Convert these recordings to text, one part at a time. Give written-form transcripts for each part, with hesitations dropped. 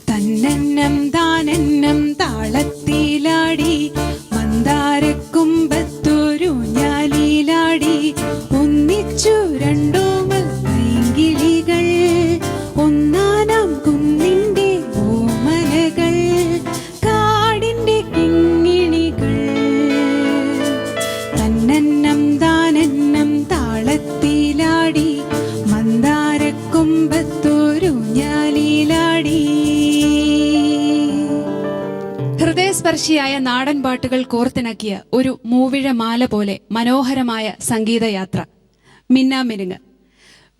തന്നന്നം താനന്നം താളത്തിലാടി മന്ദാരക്കുമ്പത്തൊരു ഞാലിലാടി ഒന്നിച്ചു രണ്ടോമൽ പൈങ്കിളികൾ ഒന്നാനാം കുന്നിന്റെ ഓമനകൾ കാടിന്റെ കിങ്ങിണികൾ തന്നന്നം താനന്നം താളത്തിലാടി മന്ദാരക്കുമ്പത്തൊരു ഞാലിലാടി. ഹൃദയസ്പർശിയായ നാടൻ പാട്ടുകൾ കോർത്തിണക്കിയ ഒരു മൂവിഴ മാല പോലെ മനോഹരമായ സംഗീതയാത്ര മിന്നാമിനുങ്ങ്.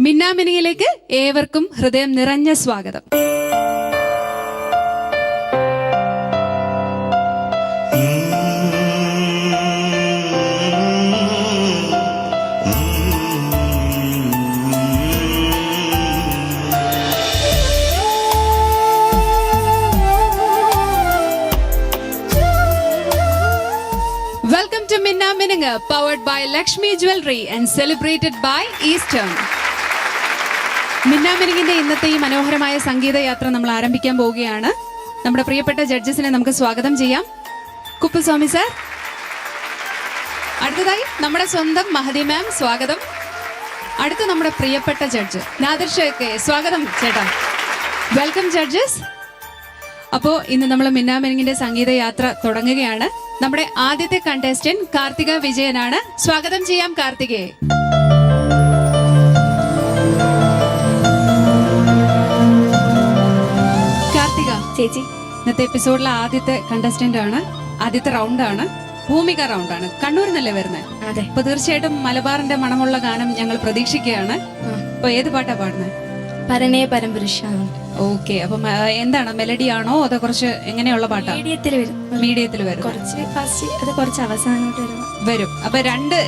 മിന്നാമിനുങ്ങിലേക്ക് ഏവർക്കും ഹൃദയം നിറഞ്ഞ സ്വാഗതം. Welcome to Minna Minunga, powered by Lakshmi Jewelry and celebrated by Eastern. മിന്നാ മിനുങ്ങിന്റെ ഇന്നത്തെ ഈ മനോഹരമായ സംഗീതയാത്ര നമ്മൾ ആരംഭിക്കാൻ പോവുകയാണ്. നമ്മുടെ പ്രിയപ്പെട്ട ജഡ്ജസിനെ നമുക്ക് സ്വാഗതം ചെയ്യാം. കുപ്പുസ്വാമി സാർ, അടുത്തതായി നമ്മുടെ സ്വന്തം മഹദി മാം, സ്വാഗതം. അടുത്ത നമ്മുടെ പ്രിയപ്പെട്ട ജഡ്ജ് നാദിർ ഷേഖ്, സ്വാഗതം ചേട്ടാ. Welcome judges. അപ്പോൾ ഇന്ന് നമ്മൾ മിന്നാ മിനുങ്ങിന്റെ സംഗീതയാത്ര തുടങ്ങുകയാണ്. നമ്മുടെ ആദ്യത്തെ കണ്ടസ്റ്റന്റ് കാർത്തിക വിജയനാണ്. സ്വാഗതം ചെയ്യാം കാർത്തികയെ. കാർത്തിക ചേച്ചി ഇന്നത്തെ എപ്പിസോഡിലെ ആദ്യത്തെ കണ്ടസ്റ്റന്റ് ആണ്. ആദ്യത്തെ റൗണ്ടാണ്, ഭൂമിക റൗണ്ടാണ്. കണ്ണൂരിൽ നിന്നല്ലേ വരുന്നത്? അതെ. അപ്പൊ തീർച്ചയായിട്ടും മലബാറിന്റെ മണമുള്ള ഗാനം ഞങ്ങൾ പ്രതീക്ഷിക്കുകയാണ്. അപ്പൊ ഏത് പാട്ടാ പാടുന്നത്? പരനേ പരമ്പുരുഷാണ്. ഓക്കെ. അപ്പം എന്താണ്, മെലഡി ആണോ അതോ കുറച്ച് എങ്ങനെയുള്ള പാട്ടാണ്? മീഡിയത്തിൽ വരും. കുറച്ച് ഫസ്റ്റ്, അത് കുറച്ച് അവസാനമായിട്ട് വരും. അപ്പൊ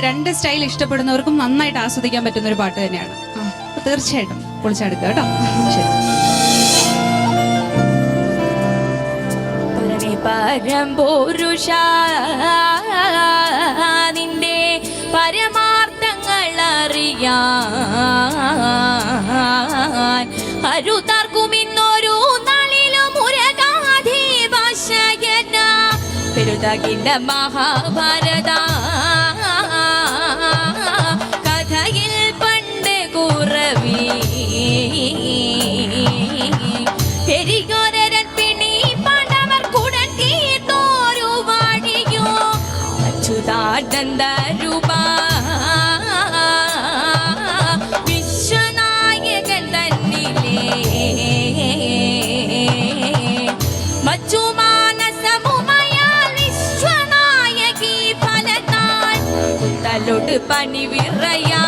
രണ്ട് സ്റ്റൈൽ ഇഷ്ടപ്പെടുന്നവർക്കും നന്നായിട്ട് ആസ്വദിക്കാൻ പറ്റുന്ന ഒരു പാട്ട് തന്നെയാണ്. അപ്പൊ തീർച്ചയായിട്ടും പൊളിച്ചെടുക്കുക കേട്ടോ. ശരി. പരമ്പുരുഷാ നിന്റെ പരമാർത്ഥങ്ങൾ അറിയാൻ അരുതാർക്കും ഇന്നൊരു നാളിലും ഉരകാധീവശയന പെരുതകിണ്ട മഹാഭാരത കഥയിൽ പണ്ട് കുറവി പെരിയോരൻ പിണി പാണ്ഡവർ കുടൻ തീർത്തോരു വാഴിയോ അച്യുതാനന്ദ രൂപ വിശ്വനായകൻ തന്നിലേ മച്ചുമാനസമുമയാൽ വിശ്വനായകി ഫലത്താൽ കുത്തലൊട് പണി വിറയാ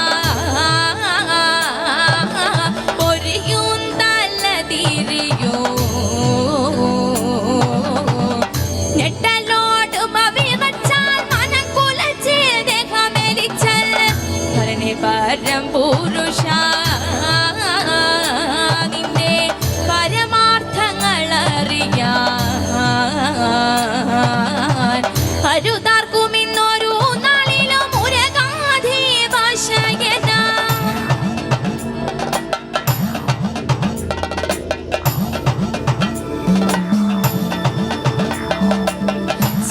പരമ്പുരുഷാ നിന്റെ പരമാർത്ഥങ്ങൾ അറിയാൻ അരുതാർക്കും ഇന്നൊരു നാളിലും ഉരകാധീവശയന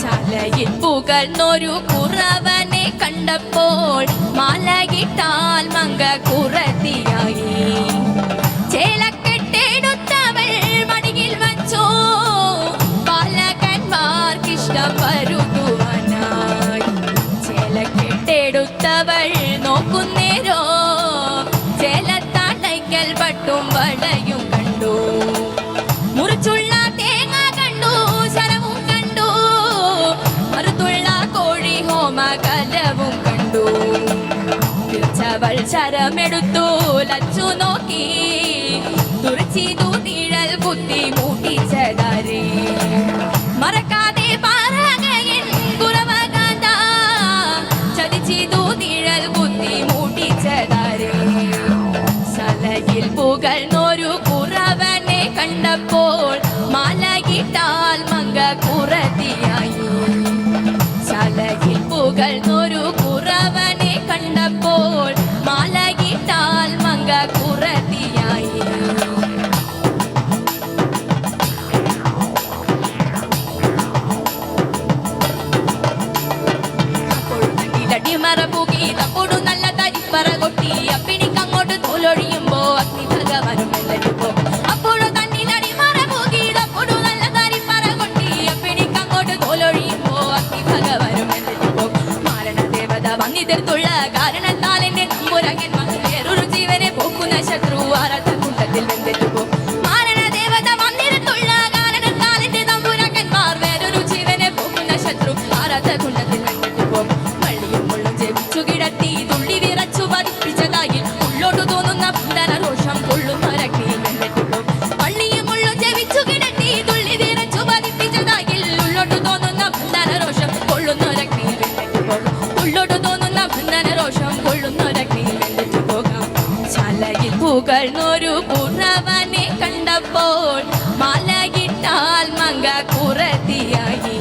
ശാലയിൽ പുകഴ്ന്നൊരു കുറവനെ കണ്ടപ്പോൾ മാലകിട്ടാൽ മങ്ക കുറത്തിയായി ചേലക്കെട്ടെടുത്തവൾ മടിയിൽ വച്ചോ ബാലകന്മാർക്കിഷ്ടം വരുത്തുവാനായി ചേലക്കെട്ടെടുത്തവൾ നോക്കുന്നേരോ ചേലത്താട്ടയ്ക്കൽ പട്ടും വളയും കണ്ടു മുറിച്ചുള്ള തേങ്ങ കണ്ടു ശരവും കണ്ടു മറുത്തുള്ള കോഴി ഹോമകലവും കണ്ടു അവൾ ശരമെടുത്തു ലച്ചു നോക്കി തുറച്ചിതു നിഴൽ കുത്തി മൂട്ടിച്ചതാരി മറക്കാതെ പറകയൻ കുറവകഥ ചതിച്ചിതു നിഴൽ കുത്തി മൂട്ടിച്ചതാരി ശലയിൽ പുകഴ്ന്നൊരു കുറവനെ കണ്ടപ്പോൾ മാലകിട്ടാൽ മങ്ക കുറത്തിയായി ശലയിൽ പുകഴ്ന്നൊരു കുറവനെ കണ്ടപ്പോൾ മാലകി പുകഴ്ന്നൊരു കുറവനെ കണ്ടപ്പോൾ മാലയിട്ടാൽ മങ്ക കുറത്തിയായി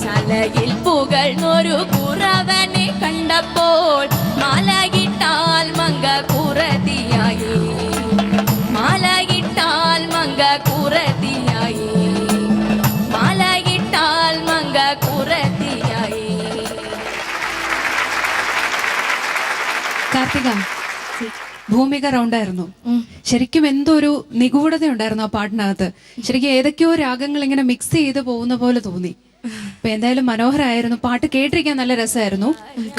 ശാലയിൽ പുകഴ്ന്നൊരു കുറവനെ കണ്ടപ്പോൾ മാലയിട്ടാൽ മങ്ക കുറത്തിയായി മാലയിട്ടാൽ മങ്ക കുറത്തിയായി മാലയിട്ടാൽ മങ്ക കുറത്തിയായി. കാർത്തിക, ഭൂമിക റൗണ്ടായിരുന്നു. ശരിക്കും എന്തോ ഒരു നിഗൂഢത ഉണ്ടായിരുന്നു ആ പാട്ടിനകത്ത്. ശരിക്കും ഏതൊക്കെയോ രാഗങ്ങൾ ഇങ്ങനെ മിക്സ് ചെയ്ത് പോകുന്ന പോലെ തോന്നി. അപ്പൊ എന്തായാലും മനോഹരമായിരുന്നു. പാട്ട് കേട്ടിരിക്കാൻ നല്ല രസമായിരുന്നു.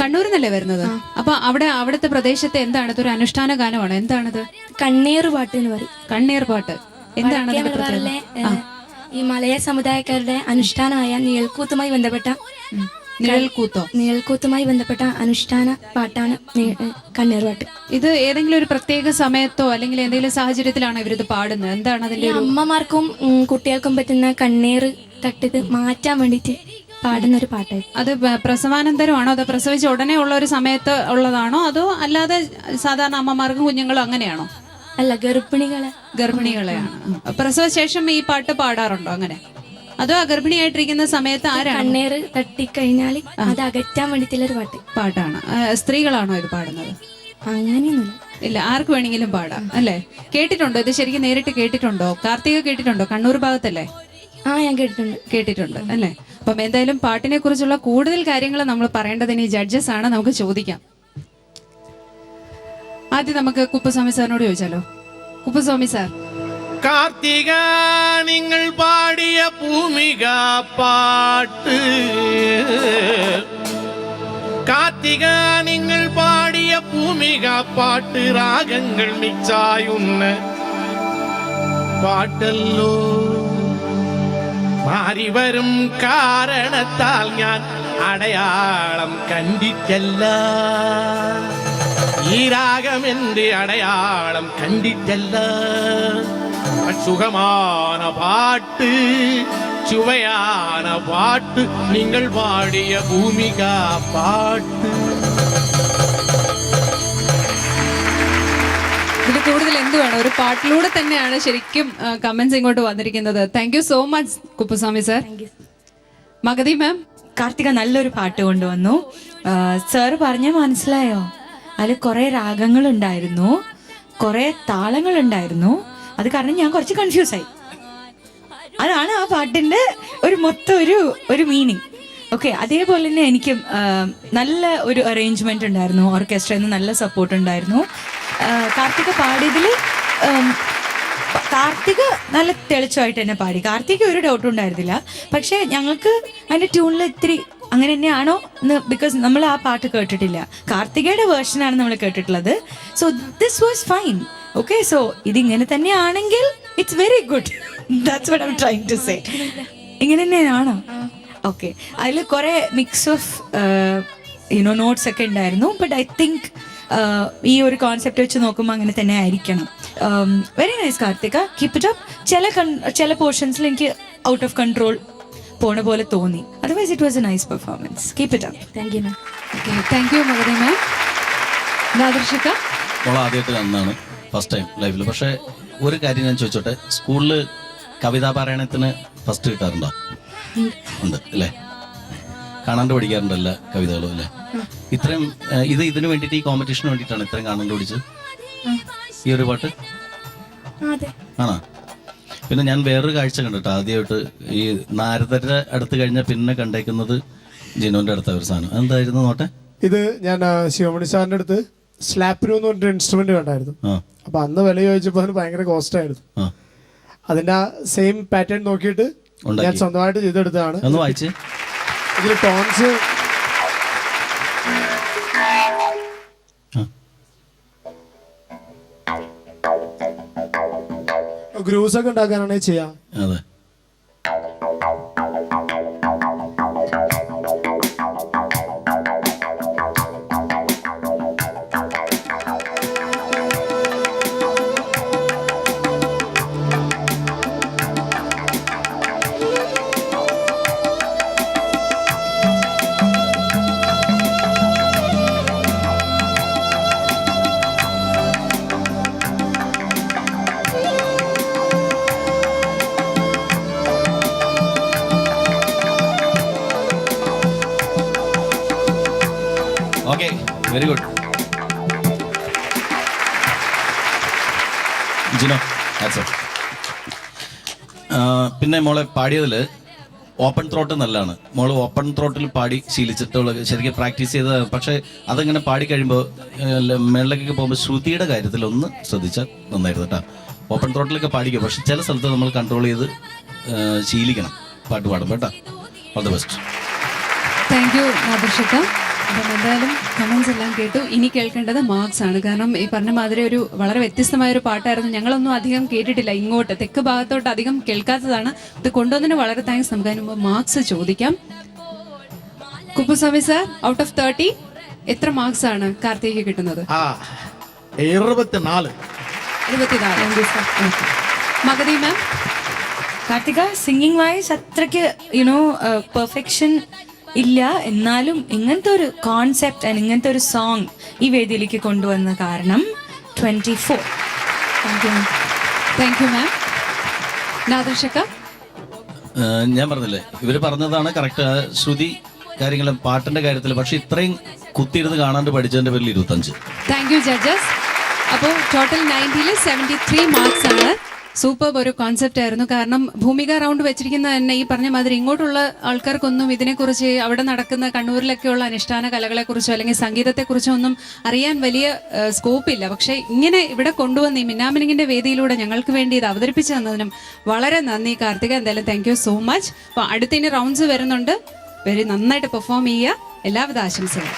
കണ്ണൂരിൽ നിന്നല്ലേ വരുന്നത്? അപ്പൊ അവിടുത്തെ പ്രദേശത്തെ എന്താണ് ഒരു അനുഷ്ഠാന ഗാനമാണ്? എന്താണത്? കണ്ണീർ പാട്ട് എന്ന് പറയും. കണ്ണീർ പാട്ട് എന്താണ്? ഈ മലയ സമുദായക്കാരുടെ അനുഷ്ഠാനമായ നിഴൽക്കൂത്തുമായി ബന്ധപ്പെട്ട നിഴൽക്കൂത്തുമായി ബന്ധപ്പെട്ട അനുഷ്ഠാന പാട്ടാണ് കണ്ണീർ പാട്ട്. ഇത് ഏതെങ്കിലും ഒരു പ്രത്യേക സമയത്തോ അല്ലെങ്കിൽ എന്തെങ്കിലും സാഹചര്യത്തിലാണോ ഇവരിത് പാടുന്നത്? എന്താണ് അതിന്റെ? അമ്മമാർക്കും കുട്ടികൾക്കും പറ്റുന്ന കണ്ണീർ തട്ടിത് മാറ്റാൻ വേണ്ടിട്ട് പാടുന്ന ഒരു പാട്ടായിരുന്നു. അത് പ്രസവാനന്തരമാണോ അതോ പ്രസവിച്ച ഉടനെ ഉള്ള ഒരു സമയത്ത് ഉള്ളതാണോ അതോ അല്ലാതെ സാധാരണ അമ്മമാർക്കും കുഞ്ഞുങ്ങളും അങ്ങനെയാണോ? അല്ല, ഗർഭിണികളെയാണ്. പ്രസവശേഷം ഈ പാട്ട് പാടാറുണ്ടോ അങ്ങനെ? അതോ ഗർഭിണിയായിട്ടിരിക്കുന്ന സമയത്ത് ആരാണ്? കണ്ണീർ തട്ടിക്കഴിഞ്ഞാൽ അത് അകറ്റാൻ വേണ്ടിട്ടുള്ള ഒരു പാട്ടാണ്. സ്ത്രീകളാണോ ഇത് പാടുന്നത്? അങ്ങനെയൊന്നുമില്ല. ഇല്ല, ആർക്ക് വേണമെങ്കിലും പാടാം അല്ലേ? കേട്ടിട്ടുണ്ടോ ഇത്? ശരിക്കും നേരിട്ട് കേട്ടിട്ടുണ്ടോ? കാർത്തിക കേട്ടിട്ടുണ്ടോ? കണ്ണൂർ ഭാഗത്തല്ലേ? ഞാൻ കേട്ടിട്ടുണ്ട് അല്ലേ? അപ്പം എന്തായാലും പാട്ടിനെ കുറിച്ചുള്ള കൂടുതൽ കാര്യങ്ങൾ നമ്മൾ പറയേണ്ടതിന് ഈ ജഡ്ജസ് ആണ്. നമുക്ക് ചോദിക്കാം. ആദ്യം നമുക്ക് കുപ്പസ്വാമി സാറിനോട് ചോദിച്ചാലോ. കുപ്പസ്വാമി സാർ, കാർത്തിക നിങ്ങൾ പാടിയ ഭൂമിക പാട്ട്, കാർത്തിക നിങ്ങൾ പാടിയ ഭൂമിക പാട്ട് രാഗങ്ങൾ മിച്ചായുന്ന പാട്ടല്ലോ. മാറി വരും കാരണത്താൽ ഞാൻ അടയാളം കണ്ടിട്ടല്ല, ഈ രാഗം എന്റെ അടയാളം കണ്ടിട്ടല്ല. സുഖமான പാട്ട്, ചുവയാന പാട്ട്, നിങ്ങൾ പാടിയ ഭൂമിക പാട്ട്. ഇതിൽ കൂടുതൽ എന്ത് വേണം? ഒരു പാട്ടിലൂടെ തന്നെയാണ് ശരിക്കും കമന്റ്സ് ഇങ്ങോട്ട് വന്നിരിക്കുന്നത്. Thank you so much Kuppaswamy sir. Mahathi ma'am, Karthika നല്ലൊരു പാട്ട് കൊണ്ടുവന്നു. സാറ് പറഞ്ഞ മനസ്സിലായോ? അതിൽ കുറെ രാഗങ്ങളുണ്ടായിരുന്നു, കുറെ താളങ്ങളുണ്ടായിരുന്നു. അത് കാരണം ഞാൻ കുറച്ച് കൺഫ്യൂസ് ആയി. അതാണ് ആ പാട്ടിന്റെ ഒരു മൊത്തം ഒരു മീനിങ്. ഓക്കെ, അതേപോലെ തന്നെ എനിക്ക് നല്ല ഒരു അറേഞ്ച്മെന്റ് ഉണ്ടായിരുന്നു. ഓർക്കസ്ട്രയിൽ നിന്ന് നല്ല സപ്പോർട്ട് ഉണ്ടായിരുന്നു. കാർത്തിക പാടിയതിൽ കാർത്തിക നല്ല തെളിച്ചമായിട്ട് തന്നെ പാടി. കാർത്തിക ഒരു ഡൗട്ടും ഉണ്ടായിരുന്നില്ല. പക്ഷെ ഞങ്ങൾക്ക് അതിന്റെ ട്യൂണിൽ ഇത്തിരി അങ്ങനെ തന്നെയാണോ എന്ന്, ബിക്കോസ് നമ്മൾ ആ പാട്ട് കേട്ടിട്ടില്ല. കാർത്തികയുടെ വേർഷനാണ് നമ്മൾ കേട്ടിട്ടുള്ളത്. So this was fine. Okay, so ഇതിങ്ങനെ തന്നെയാണെങ്കിൽ it's very good. That's what I am trying to say. ഇങ്ങനെ തന്നെയാണോ? ഓക്കെ, അതിൽ കുറെ മിക്സ് ഓഫ് നോട്ട്സ് ഒക്കെ ഉണ്ടായിരുന്നു. ബട്ട് ഐ തിങ്ക് ഈ ഒരു കോൺസെപ്റ്റ് വെച്ച് നോക്കുമ്പോൾ അങ്ങനെ തന്നെ ആയിരിക്കണം. Very nice Karthika, keep it up. ചില പോർഷൻസിൽ എനിക്ക് ഔട്ട് ഓഫ് കൺട്രോൾ പോണ പോലെ തോന്നി. Otherwise it was a nice performance. Keep it up. Thank you ma'am. Thank you Mahathi ma'am. Nadarshika, ആദ്യമായിട്ട് കാണുന്നതാണ്, ഫസ്റ്റ് ടൈം ലൈഫിൽ. പക്ഷെ ഒരു കാര്യം ഞാൻ ചോദിച്ചോട്ടെ, സ്കൂളിൽ കവിതാ പാരായണത്തിന് ഫസ്റ്റ് കിട്ടാറുണ്ടോ? ഉണ്ട് അല്ലേ? കാണാണ്ട് പഠിക്കാറുണ്ടല്ല കവിതകളും അല്ലേ? ഇത്രയും ഇതിന് വേണ്ടിയിട്ട്, ഈ കോമ്പറ്റീഷന് വേണ്ടിയിട്ടാണ് ഇത്രയും കാണാണ്ട് പഠിച്ചത് ഈ ഒരു പാട്ട്? ആണോ? പിന്നെ ഞാൻ വേറൊരു കാഴ്ച കണ്ടിട്ട് ആദ്യമായിട്ട് ഈ നാരദരുടെ അടുത്ത് കഴിഞ്ഞാൽ പിന്നെ കണ്ടേക്കുന്നത് ജിനോന്റെ അടുത്ത ഒരു സാധനം. എന്തായിരുന്നു നോട്ടെ? ഇത് ഞാൻ ശിവമണി സാറിന്റെ അടുത്ത് സ്ലാപ്രൂ എന്ന് പറഞ്ഞൊരു ഇൻസ്ട്രുമെന്റ് കണ്ടായിരുന്നു. അപ്പൊ അന്ന് വില ചോദിച്ചപ്പോൾ അതിന് ഭയങ്കര കോസ്റ്റ് ആയിരുന്നു. അതിന്റെ ആ സെയിം പാറ്റേൺ നോക്കിയിട്ട് ഞാൻ സ്വന്തമായിട്ട് ചെയ്തെടുത്തതാണ്. ഒന്ന് വായിച്ച്. ഇതിൽ ടോൺസ് ഗ്രൂസ് ഒക്കെ ഉണ്ടാക്കാനാണെങ്കിൽ ചെയ്യാം. അതെ. Jino that's all. പിന്നെ മോളെ പാടിയതിൽ ഓപ്പൺ ത്രോട്ട് നല്ലതാണ്. മോള് ഓപ്പൺ ത്രോട്ടിൽ പാടി ശീലിച്ചിട്ടുള്ള ശരിക്കും പ്രാക്ടീസ് ചെയ്തതാണ്. പക്ഷേ അതങ്ങനെ പാടി കഴിയുമ്പോൾ മേളിലേക്കൊക്കെ പോകുമ്പോൾ ശ്രുതിയുടെ കാര്യത്തിൽ ഒന്ന് ശ്രദ്ധിച്ചാൽ നന്നായിരുന്നു കേട്ടോ. ഓപ്പൺ ത്രോട്ടിലൊക്കെ പാടിക്കും, പക്ഷെ ചില സ്ഥലത്ത് നമ്മൾ കൺട്രോൾ ചെയ്ത് ശീലിക്കണം പാട്ട് പാടുമ്പോൾ കേട്ടോ. All the best. Thank you നാദർഷക്ക. അപ്പം എന്തായാലും കമൻസ് എല്ലാം കേട്ടു. ഇനി കേൾക്കേണ്ടത് മാർക്സ് ആണ്. കാരണം ഈ പറഞ്ഞ മാതിരി ഒരു വളരെ വ്യത്യസ്തമായ ഒരു പാട്ടായിരുന്നു. ഞങ്ങളൊന്നും അധികം കേട്ടിട്ടില്ല, ഇങ്ങോട്ട് തെക്ക് ഭാഗത്തോട്ട് അധികം കേൾക്കാത്തതാണ്. ഇത് കൊണ്ടുവന്നതിന് വളരെ താങ്ക്സ്. നമുക്ക് അതിന് മുമ്പ് മാർക്സ് ചോദിക്കാം. കുപ്പുസ്വാമി സാർ, ഔട്ട് ഓഫ് 30 എത്ര മാർക്സ് ആണ് കാർത്തിക് കിട്ടുന്നത്? 24. 24. മഗതി മാം? കാർത്തിക സിംഗിങ് വൈസ് അത്രയ്ക്ക് പെർഫെക്ഷൻ ഇല്ല, എന്നാലും ഇങ്ങനത്തെ ഒരു കോൺസെപ്റ്റ് ആൻഡ് ഇങ്ങനത്തെ ഒരു സോങ് ഈ വേദിയിലേക്ക് കൊണ്ടുവന്ന കാരണം 24. Thank you ma'am. നാദർഷക്ക? ഞാൻ പറഞ്ഞില്ലേ, ഇവര് പറഞ്ഞതാണ് കറക്റ്റ്. ശ്രുതി കാര്യങ്ങളും പാട്ടിന്റെ കാര്യത്തിൽ, പക്ഷെ ഇത്രയും കുത്തിയിരുന്ന് കാണാണ്ട് പഠിച്ചതിന്റെ പേരിൽ 25. Thank you judges. അപ്പോൾ ടോട്ടൽ 90-ൽ 73 മാർക്സ് ആണ്. സൂപ്പർ ഒരു കോൺസെപ്റ്റ് ആയിരുന്നു. കാരണം ഭൂമിക റൗണ്ട് വെച്ചിരിക്കുന്ന തന്നെ ഈ പറഞ്ഞ മാതിരി ഇങ്ങോട്ടുള്ള ആൾക്കാർക്കൊന്നും ഇതിനെക്കുറിച്ച്, അവിടെ നടക്കുന്ന കണ്ണൂരിലൊക്കെയുള്ള അനുഷ്ഠാന കലകളെക്കുറിച്ചോ അല്ലെങ്കിൽ സംഗീതത്തെക്കുറിച്ചോ ഒന്നും അറിയാൻ വലിയ സ്കോപ്പില്ല. പക്ഷേ ഇങ്ങനെ ഇവിടെ കൊണ്ടുവന്ന് ഈ മിന്നാമിനിങ്ങിന്റെ വേദിയിലൂടെ ഞങ്ങൾക്ക് വേണ്ടി ഇത് അവതരിപ്പിച്ചു തന്നതിനും വളരെ നന്ദി കാർത്തിക. എന്തായാലും താങ്ക് യു സോ മച്ച്. അപ്പോൾ അടുത്തിനി റൗണ്ട്സ് വരുന്നുണ്ട്. വെരി നന്നായിട്ട് പെർഫോം ചെയ്യുക. എല്ലാവിധ ആശംസകളും.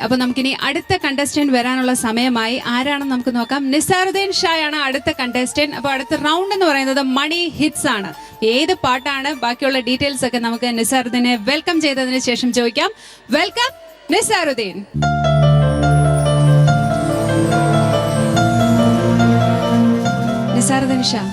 അപ്പൊ നമുക്കിനി അടുത്ത കണ്ടസ്റ്റന്റ് വരാനുള്ള സമയമായി. ആരാണെന്ന് നമുക്ക് നോക്കാം. നിസാറുദ്ദീൻ ഷായാണ് അടുത്ത കണ്ടസ്റ്റന്റ്. അപ്പൊ അടുത്ത റൗണ്ട് എന്ന് പറയുന്നത് മണി ഹിറ്റ്സ് ആണ്. ഏത് പാട്ടാണ്, ബാക്കിയുള്ള ഡീറ്റെയിൽസ് ഒക്കെ നമുക്ക് നിസാറുദ്ദീനെ വെൽക്കം ചെയ്തതിന് ശേഷം ചോദിക്കാം. വെൽക്കം നിസാറുദ്ദീൻ. നിസാറുദ്ദീൻ ഷാ,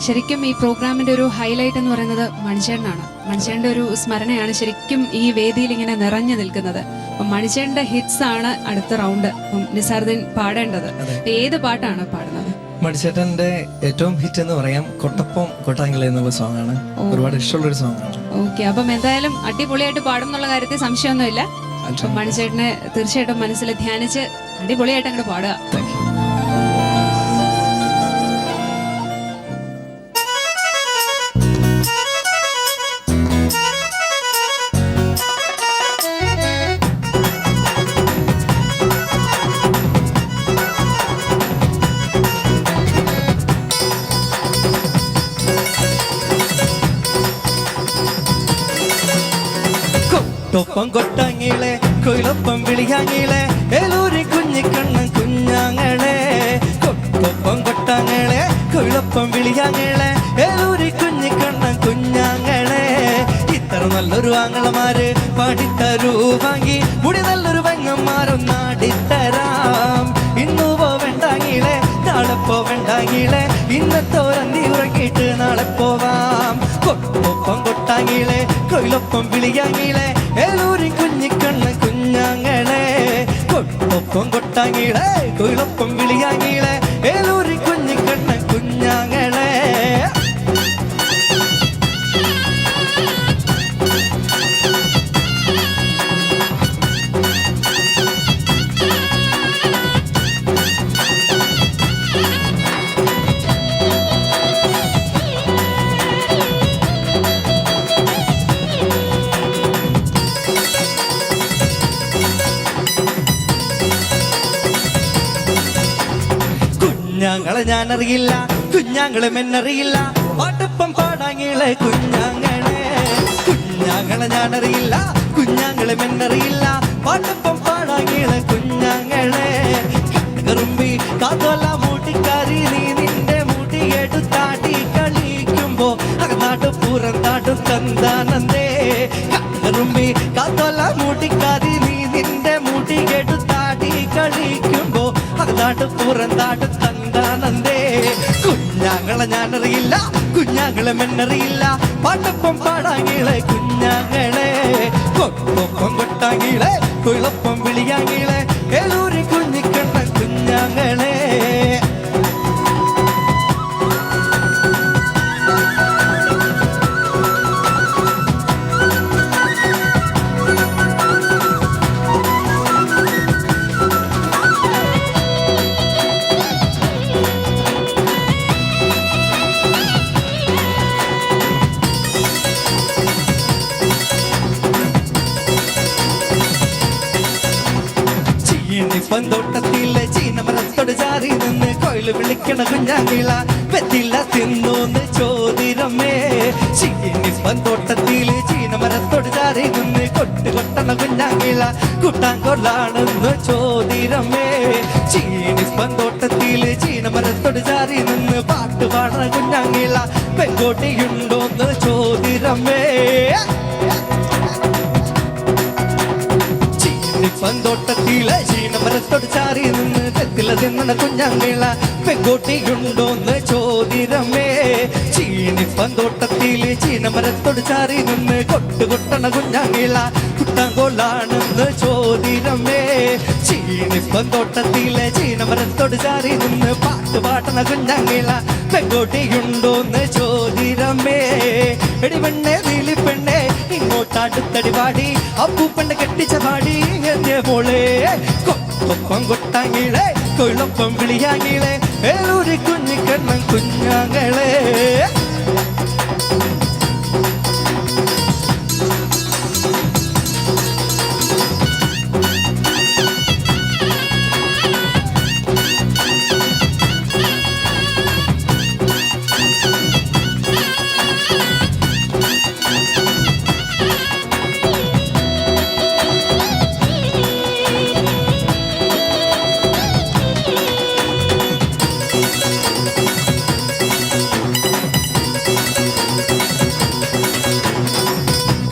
ശരിക്കും ഈ പ്രോഗ്രാമിന്റെ ഒരു ഹൈലൈറ്റ് എന്ന് പറയുന്നത് മണിച്ചേട്ടനാണ്. മണിച്ചേട്ടന്റെ ഒരു സ്മരണയാണ് ശരിക്കും ഈ വേദിയിൽ ഇങ്ങനെ നിറഞ്ഞു നിൽക്കുന്നത്. അപ്പം മണിച്ചേട്ടന്റെ ഹിറ്റ്സ് ആണ് അടുത്ത റൗണ്ട്. അപ്പം നിസാറുദ്ദീൻ പാടേണ്ടത് ഏത് പാട്ടാണ് പാടുന്നത്? മണിച്ചേട്ടന്റെ ഏറ്റവും ഹിറ്റ് എന്ന് പറയാം കൊട്ടപ്പം കൊട്ടാങ്കിള എന്നുള്ള സോങ് ആണ്. ഒരുപാട് ഇഷ്ടമുള്ള ഒരു സോങ് ആണ്. ഓക്കെ, അപ്പം എന്തായാലും അടിപൊളിയായിട്ട് പാടും എന്നുള്ള കാര്യത്തിൽ സംശയമൊന്നുമില്ല. അപ്പം മണിച്ചേട്ടനെ തീർച്ചയായിട്ടും മനസ്സിൽ ധ്യാനിച്ച് അടിപൊളിയായിട്ട് അങ്ങോട്ട് പാടുക. Thank you. കൊട്ടൊപ്പം കൊട്ടാങ്ങിളെ കൊയിലൊപ്പം വിളിയാങ്ങിളെ ഏലൂരി കുഞ്ഞിക്കണ്ണൻ കുഞ്ഞാങ്ങളെ. കൊട്ടൊപ്പം കൊട്ടാങ്ങളെ കൊയിലൊപ്പം വിളിയാങ്ങളെ ഏലൂരി കുഞ്ഞിക്കണ്ണൻ കുഞ്ഞാങ്ങളെ. ഇത്ര നല്ലൊരു ആങ്ങളമാര് പാടിത്തരൂ വാങ്ങി മുടി നല്ലൊരു പെങ്ങന്മാരൊന്നാടിത്തരാം. ഇന്നു പോവണ്ടാങ്ങിളെ നാളെ പോവണ്ടാങ്ങിളെ ഇന്നത്തോരന്തി ഉറങ്ങിയിട്ട് നാളെ പോവാം. കൊട്ടൊപ്പം കൊട്ടാങ്ങിളെ കൊയിലൊപ്പം വിളിയാങ്ങിളെ ഏലൂരി കുഞ്ഞിക്കണ്ണ കുഞ്ഞാങ്ങളെ. കൊട്ടൊപ്പം കൊട്ടാങ്ങിളെ കൊയിലൊപ്പം വിളിയാങ്ങിളെ ഏലൂരി കുഞ്ഞിക്കണ്ണ കുഞ്ഞാങ്ങളെ. കുഞ്ഞാങ്ങളെ ഞാനറിയില്ല കുഞ്ഞാങ്ങളെ മെന്നറിയില്ല പാട്ടപ്പം പാടാങ്ങിളെ കുഞ്ഞാങ്ങളെ. കുഞ്ഞാങ്ങളെ ഞാനറിയില്ല കുഞ്ഞാങ്ങളെ മെന്നറിയില്ല പാട്ടപ്പം പാടാങ്ങിളെ കുഞ്ഞാങ്ങളെ. കറുമ്പി കാത്തോല മൂട്ടിക്കാരി നീ നിന്റെ മൂട്ടി എടുത്താട്ടി കളിക്കുമ്പോ അകനാട്ട് പുറന്താട്ടും തന്താനന്ദേ. കറുമ്പി കാത്തോല മൂട്ടിക്കാരി നീ നിന്റെ മൂട്ടി എടുത്താട്ടി കളിക്കുമ്പോ അകനാട്ട് പുറന്താട്ടും തന്താനന്ദേ. കുഞ്ഞാങ്ങളെ ഞാനറിയില്ല കുഞ്ഞാങ്ങളെ മെന്നറിയില്ല പാട്ടപ്പം പാടാങ്ങിളെ കുഞ്ഞാങ്ങളെ. കൊട്ടൊപ്പം കൊട്ടാങ്ങിളെ കൊയിലൊപ്പം വിളിയാങ്ങിളെ ഏലൂരി കുഞ്ഞിക്കണ്ണ കുഞ്ഞാങ്ങളെ. ചീനിപ്പന്തോട്ടത്തിലെ ചീനമരത്തോട് ചാരി നിന്ന് കൊയില് വിളിക്കണ കുഞ്ഞാങ്കിള വെത്തില്ല തിന്നൂന്ന് ചോദിരമ്മേ. ചീനിപ്പന്തോട്ടത്തിലെ ചീനമരത്തോട് ചാരി നിന്ന് കൊട്ടണ കുഞ്ഞാങ്കിള കൂട്ടാൻ കൊള്ളാണെന്ന് ചോദിരമ്മേ. ചീനിപ്പന്തോട്ടത്തിലെ ചീനമരത്തോട് ചാരി നിന്ന് പാട്ട് പാടണ കുഞ്ഞാങ്കിള പെങ്കോട്ടിയുണ്ടോന്ന് ചോദിരമ്മേ. പന്തോട്ടത്തിലെ ചീനമരത്തോട് ചാരി നിന്ന് തെത്തില തിന്നണ കുഞ്ഞാങ്കിള പെങ്കോട്ടിയുണ്ടോന്ന് ചോദിരമ്മേ. ചീനിപ്പന്തോട്ടത്തിലെ ചീനമരത്തോട് ചാരി നിന്ന് കൊട്ടണ കുഞ്ഞാങ്കിള കുട്ടാങ്കോളാണെന്ന് ചോദിരമ്മേ. ചീനിപ്പന്തോട്ടത്തിലെ ചീനമരത്തോട് ചാരി നിന്ന് പാട്ട് പാടണ കുഞ്ഞാങ്കിള പെങ്കോട്ടിയുണ്ടോന്ന് ചോദിരമ്മേ. എടി പെണ്ണെ നീലി പെണ്ണെ ഇങ്ങോട്ടടുത്തടി പാടി അപ്പൂപ്പന്റെ കെട്ടിച്ച പാടി എന്റെ മോളെ. കൊട്ടൊപ്പം കൊട്ടാങ്കിളെ കൊയിലൊപ്പം വിളിയാങ്കിളെ ഏലൂരി കുഞ്ഞിക്കണ്ണൻ കുഞ്ഞാങ്ങളെ.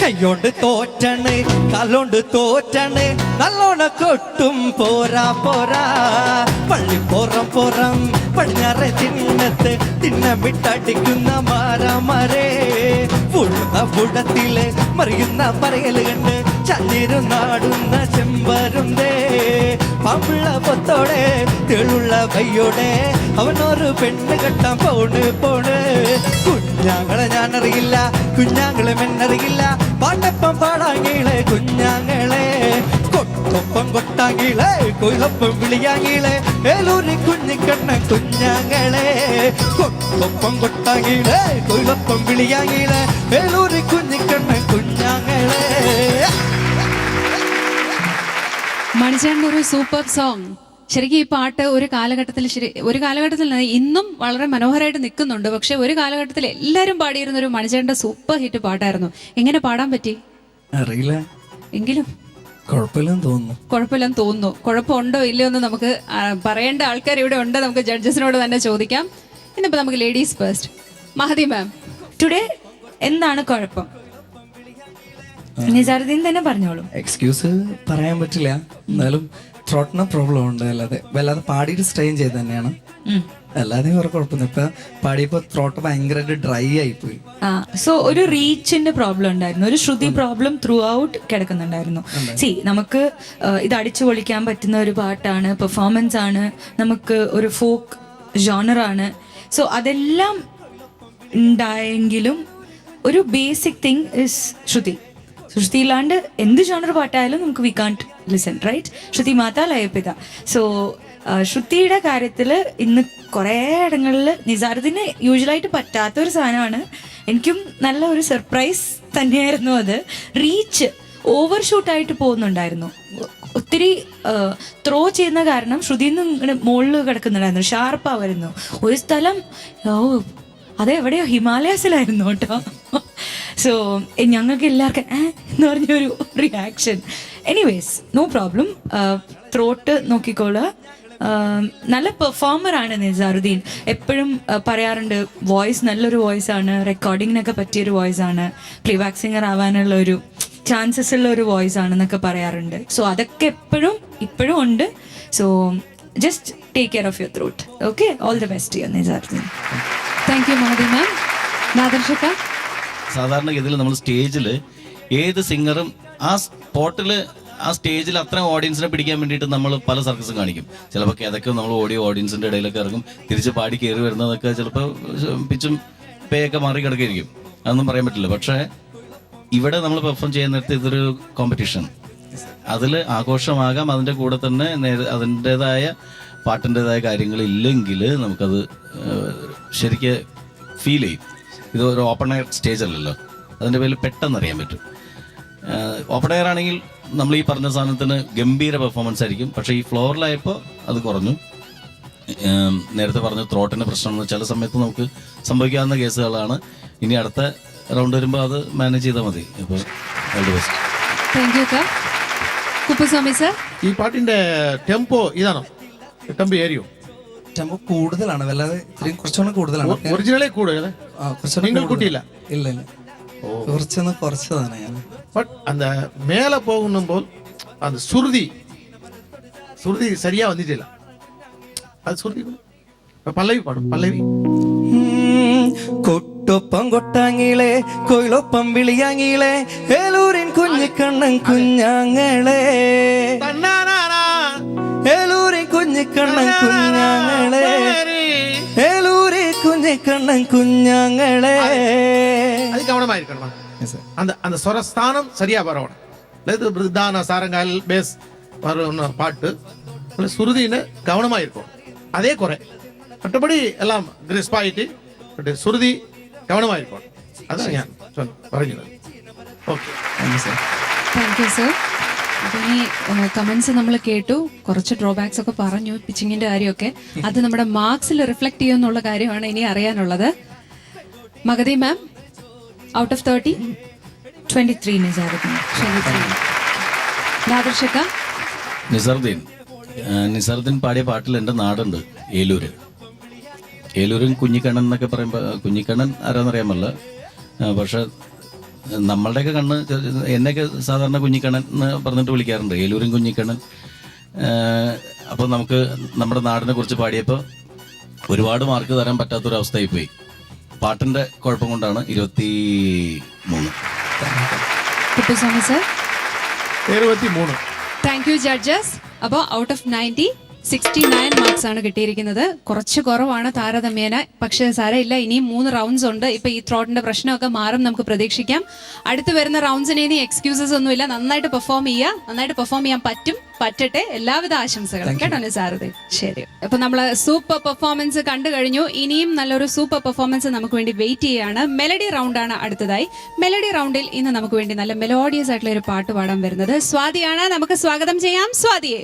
കൈയോണ്ട് തോറ്റണ് കാലോണ്ട് തോറ്റണ് നല്ലോണ കൊട്ടും പോരാ പോരാ. പള്ളിപ്പുറം പുറം പടിഞ്ഞാറെ തിന്നത്ത് തിന്നമിട്ടടിക്കുന്ന മാരാമരേ. പുഴുന്ന പുടത്തില് മറിയുന്ന പറയല് കണ്ട് ചന്നിരുന്നാടുന്ന ചെമ്പരുന്തേ. പാമ്പുള്ള പൊത്തോടെ തെളുള്ള കയ്യോടെ അവനൊരു പെണ്ണ് കെട്ടാൻ പോണ്. കുഞ്ഞാങ്ങളെ ഞാനറിയില്ല കുഞ്ഞാങ്ങളെ മെന്നറിയില്ല പാട്ടപ്പം പാടാങ്ങിളെ കുഞ്ഞാങ്ങളെ. കൊട്ടൊപ്പം കൊട്ടാങ്ങിളെ കൊയിലൊപ്പം വിളിയാങ്ങിളെ ഏലൂരി കുഞ്ഞിക്കണ്ണ കുഞ്ഞാങ്ങളെ. കൊട്ടൊപ്പം കൊട്ടാങ്ങിളെ കൊയിലൊപ്പം വിളിയാങ്ങിളെ ഏലൂരി കുഞ്ഞിക്കണ്ണ കുഞ്ഞാങ്ങളെ. മണിച്ചേട്ടൻ്റെ ഒരു സൂപ്പർ സോങ്. ശരിക്കും ഈ പാട്ട് ഒരു കാലഘട്ടത്തിൽ ഇന്നും വളരെ മനോഹരമായിട്ട് നിൽക്കുന്നുണ്ട്. പക്ഷെ ഒരു കാലഘട്ടത്തിൽ എല്ലാവരും പാടിയിരുന്ന ഒരു മണിച്ചേട്ടൻ്റെ സൂപ്പർ ഹിറ്റ് പാട്ടായിരുന്നു. എങ്ങനെ പാടാൻ പറ്റി അറിയില്ല എങ്കിലും കുഴപ്പമില്ലെന്ന് തോന്നുന്നു. കുഴപ്പമുണ്ടോ ഇല്ലയോ എന്ന് നമുക്ക് പറയേണ്ട ആൾക്കാർ ഇവിടെ ഉണ്ട്. നമുക്ക് ജഡ്ജസിനോട് തന്നെ ചോദിക്കാം. ഇന്നിപ്പോ നമുക്ക് ലേഡീസ് ഫസ്റ്റ്. മഹദി മാം, ടുഡേ എന്താണ് കുഴപ്പം? നിസാറുദ്ദീൻ തന്നെ പറഞ്ഞോളൂ. എക്സ്ക്യൂസ് പറയാൻ പറ്റില്ല, എന്നാലും ത്രോട്ടിന് പ്രോബ്ലം ഉണ്ട്. വല്ലാതെ പാടിയിട്ട് സ്ട്രെയിൻ ചെയ്ത് തന്നെയാണ്, അല്ലാതെ വേറെ കുഴപ്പമൊന്നും. ഇപ്പൊ പാടിയപ്പോ ത്രോട്ട് ഭയങ്കരമായിട്ട് ഡ്രൈ ആയിപ്പോയി. സോ ഒരു റീച്ചിന്റെ പ്രോബ്ലം ഉണ്ടായിരുന്നു, ഒരു ശ്രുതി പ്രോബ്ലം ത്രൂ ഔട്ട് കിടക്കുന്നുണ്ടായിരുന്നു. നമുക്ക് ഇത് അടിച്ചു പൊളിക്കാൻ പറ്റുന്ന ഒരു പാട്ടാണ്, പെർഫോമൻസ് ആണ്, നമുക്ക് ഒരു ഫോക്ക് ജോണറാണ്. സോ അതെല്ലാം ഉണ്ടായെങ്കിലും ഒരു ബേസിക് തിങ് ഇസ് ശ്രുതി. ശ്രുതി ഇല്ലാണ്ട് എന്ത് ജോണർ പാട്ടായാലും നമുക്ക് വി കാൺട്ട് ലിസൺ, റൈറ്റ്? ശ്രുതി മാതാ ലയപിത. സോ ശ്രുതിയുടെ കാര്യത്തിൽ ഇന്ന് കുറേ ഇടങ്ങളിൽ നിസാറുദ്ദീന് യൂഷ്വലായിട്ട് പറ്റാത്തൊരു സാധനമാണ്. എനിക്കും നല്ല ഒരു സർപ്രൈസ് തന്നെയായിരുന്നു അത്. റീച്ച് ഓവർ ഷൂട്ടായിട്ട് പോകുന്നുണ്ടായിരുന്നു. ഒത്തിരി ത്രോ ചെയ്യുന്ന കാരണം ശ്രുതിയിൽ നിന്ന് ഇങ്ങനെ മുകളിൽ കിടക്കുന്നുണ്ടായിരുന്നു, ഷാർപ്പാ വരുന്നു. ഒരു സ്ഥലം അതെവിടെയോ ഹിമാലയാസിലായിരുന്നു കേട്ടോ. സോ ഞങ്ങൾക്ക് എല്ലാവർക്കും എന്ന് പറഞ്ഞൊരു reaction. Anyways no problem, throat നോക്കിക്കോളുക. നല്ല പെർഫോമറാണ് നിസാറുദ്ദീൻ. എപ്പോഴും പറയാറുണ്ട് വോയിസ് നല്ലൊരു വോയിസ് ആണ്, റെക്കോർഡിങ്ങിനൊക്കെ പറ്റിയൊരു വോയിസ് ആണ്, പ്ലേബാക്ക് സിംഗർ ആവാനുള്ള ഒരു ചാൻസസ് ഉള്ള ഒരു വോയിസ് ആണെന്നൊക്കെ പറയാറുണ്ട്. സോ അതൊക്കെ ഇപ്പോഴും ഉണ്ട്. So just take care of your throat. Okay, all the best you Nizaruddeen. Thank you Mahathi ma'am. നാദർഷക്ക, സാധാരണഗതിയിൽ നമ്മൾ സ്റ്റേജിൽ ഏത് സിംഗറും ആ സ്പോട്ടിൽ ആ സ്റ്റേജിൽ അത്രയും ഓഡിയൻസിനെ പിടിക്കാൻ വേണ്ടിയിട്ട് നമ്മൾ പല സർക്കസും കാണിക്കും. ചിലപ്പോൾ ഏതൊക്കെ നമ്മൾ ഓഡിയൻസിൻ്റെ ഇടയിലൊക്കെ ഇറങ്ങും, തിരിച്ച് പാടി കയറി വരുന്നതൊക്കെ ചിലപ്പോൾ പിച്ചും പേയൊക്കെ മാറി കിടക്കുകയായിരിക്കും, അതൊന്നും പറയാൻ പറ്റില്ല. പക്ഷേ ഇവിടെ നമ്മൾ പെർഫോം ചെയ്യുന്ന നേരത്തെ ഇതൊരു കോമ്പറ്റീഷൻ, അതിൽ ആഘോഷമാകാം, അതിൻ്റെ കൂടെ തന്നെ അതിൻ്റെതായ പാട്ടിൻ്റെതായ കാര്യങ്ങളില്ലെങ്കിൽ നമുക്കത് ശരിക്ക് ഫീൽ ചെയ്യും. ഇത് ഒരു ഓപ്പൺ എയർ സ്റ്റേജ് അല്ലല്ലോ, അതിൻ്റെ പേരിൽ പെട്ടെന്ന് അറിയാൻ പറ്റും. ഓപ്പൺ എയർ ആണെങ്കിൽ നമ്മൾ ഈ പറഞ്ഞ സാധനത്തിന് ഗംഭീര പെർഫോമൻസ് ആയിരിക്കും. പക്ഷേ ഈ ഫ്ലോറിലായപ്പോൾ അത് കുറഞ്ഞു. നേരത്തെ പറഞ്ഞ ത്രോട്ടിൻ്റെ പ്രശ്നം ചില സമയത്ത് നമുക്ക് സംഭവിക്കാവുന്ന കേസുകളാണ്. ഇനി അടുത്ത റൗണ്ട് വരുമ്പോൾ അത് മാനേജ് ചെയ്താൽ മതി. അപ്പോൾ all the best. Thank you sir. Kuppuswamy sir, ഈ പാട്ടിന്റെ ടെമ്പോ ഇതാണോ? ടെമ്പോ ഏരിയോ ടെമ്പോ കൂടുതലാണ്, വല്ലാതെ ഇത്രയും കുറച്ചുകൂടെ കൂടുതലാണ്. ഒറിജിനലേ കൂടുതൽ നിങ്ങൾ കൂട്ടിയില്ല? ഇല്ല ഇല്ല, കുറച്ചൊന്ന് കുറച്ചതാണ് ഞാൻ. பட் அந்த மேலே போகணும்போது அந்த சுருதி சரியா வந்துட்டிല്ല. അത് സുരുതി പല്ലവി പാടും. പല്ലവി കൊട്ടൊപ്പം കൊട്ടാങ്ങിളെ കൊയിലൊപ്പം വിളിയാങ്ങിളെ ഏലൂരിൻ കുഞ്ഞിക്കണ്ണൻ കുഞ്ഞാങ്ങളെ, ഏലൂരിൻ കുഞ്ഞിക്കണ്ണൻ കുഞ്ഞാങ്ങളെ, ഏലൂരി കുഞ്ഞിക്കണ്ണൻ കുഞ്ഞാങ്ങളെ. അത് ഗവനമായിരിക്കണം. அந்த സ്വരസ്ഥാനം சரியா வரணும். அதாவது பிரதான சாரங்கால் பேஸ் வர பாட்டு சுருதின்னு கவனமாக இருக்கும். அதே குறை மற்றபடி எல்லாம் கிறிஸ்பாயிட்டு பட் சுருதி கவனமாக இருக்கும். அதான் ഞാൻ പറഞ്ഞത്. Okay, thank you sir. അപ്പം ഈ കമന്റ്സ് നമ്മൾ കേട്ടു, കുറച്ച് ഡ്രോബാക്സ് ഒക്കെ പറഞ്ഞു, പിച്ചിങ്ങിന്റെ കാര്യമൊക്കെ. അത് നമ്മുടെ മാർക്സിൽ റിഫ്ലക്ട് ചെയ്യുമെന്നുള്ള കാര്യമാണ് ഇനി അറിയാനുള്ളത്. മഗതി മാം, ഔട്ട് ഓഫ് 30 23 നിസാറുദ്ദീൻ. നാദർഷക്ക? നിസാറുദ്ദീൻ പാടിയ പാട്ടിൽ എൻ്റെ നാടുണ്ട് ഏലൂര്. ഏലൂരും കുഞ്ഞിക്കണ്ണൻ എന്നൊക്കെ പറയുമ്പോൾ കുഞ്ഞിക്കണ്ണൻ ആരാന്നറിയാമല്ല. പക്ഷെ നമ്മളുടെയൊക്കെ കണ്ണ്, എന്നെയൊക്കെ സാധാരണ കുഞ്ഞിക്കണ്ണൻ എന്ന് പറഞ്ഞിട്ട് വിളിക്കാറുണ്ട്, ഏലൂരും കുഞ്ഞിക്കണ്ണൻ. അപ്പോൾ നമുക്ക് നമ്മുടെ നാടിനെ കുറിച്ച് പാടിയപ്പോൾ ഒരുപാട് മാർക്ക് തരാൻ പറ്റാത്തൊരവസ്ഥയായി പോയി. പാട്ടിൻ്റെ കുഴപ്പം കൊണ്ടാണ് 23. Kuppuswamy sir? 23. Thank you judges. അപ്പോൾ ഔട്ട് ഓഫ് 90 69 മാർക്സ് ആണ് കിട്ടിയിരിക്കുന്നത്. കുറച്ച് കുറവാണ് താരതമ്യേന, പക്ഷേ സാരമില്ല, ഇനിയും 3 റൗണ്ട്സ് ഉണ്ട്. ഇപ്പൊ ഈ ത്രോട്ടിന്റെ പ്രശ്നമൊക്കെ മാറും നമുക്ക് പ്രതീക്ഷിക്കാം. അടുത്ത് വരുന്ന റൗണ്ട്സിന് ഇനി എക്സ്ക്യൂസസ് ഒന്നുമില്ല. നന്നായിട്ട് പെർഫോം ചെയ്യാൻ പറ്റട്ടെ. എല്ലാവിധ ആശംസകളും കേട്ടോ നിസാറുദ്ദീൻ. ശരി, അപ്പൊ നമ്മള് സൂപ്പർ പെർഫോമൻസ് കണ്ടു കഴിഞ്ഞു. ഇനിയും നല്ലൊരു സൂപ്പർ പെർഫോമൻസ് നമുക്ക് വേണ്ടി വെയിറ്റ് ചെയ്യാണ്. മെലഡി റൗണ്ട് ആണ് അടുത്തതായി. മെലഡി റൗണ്ടിൽ ഇന്ന് നമുക്ക് വേണ്ടി നല്ല മെലോഡിയസ് ആയിട്ടുള്ള ഒരു പാട്ട് പാടാൻ വരുന്നത് സ്വാതിയാണ്. നമുക്ക് സ്വാഗതം ചെയ്യാം സ്വാതിയെ.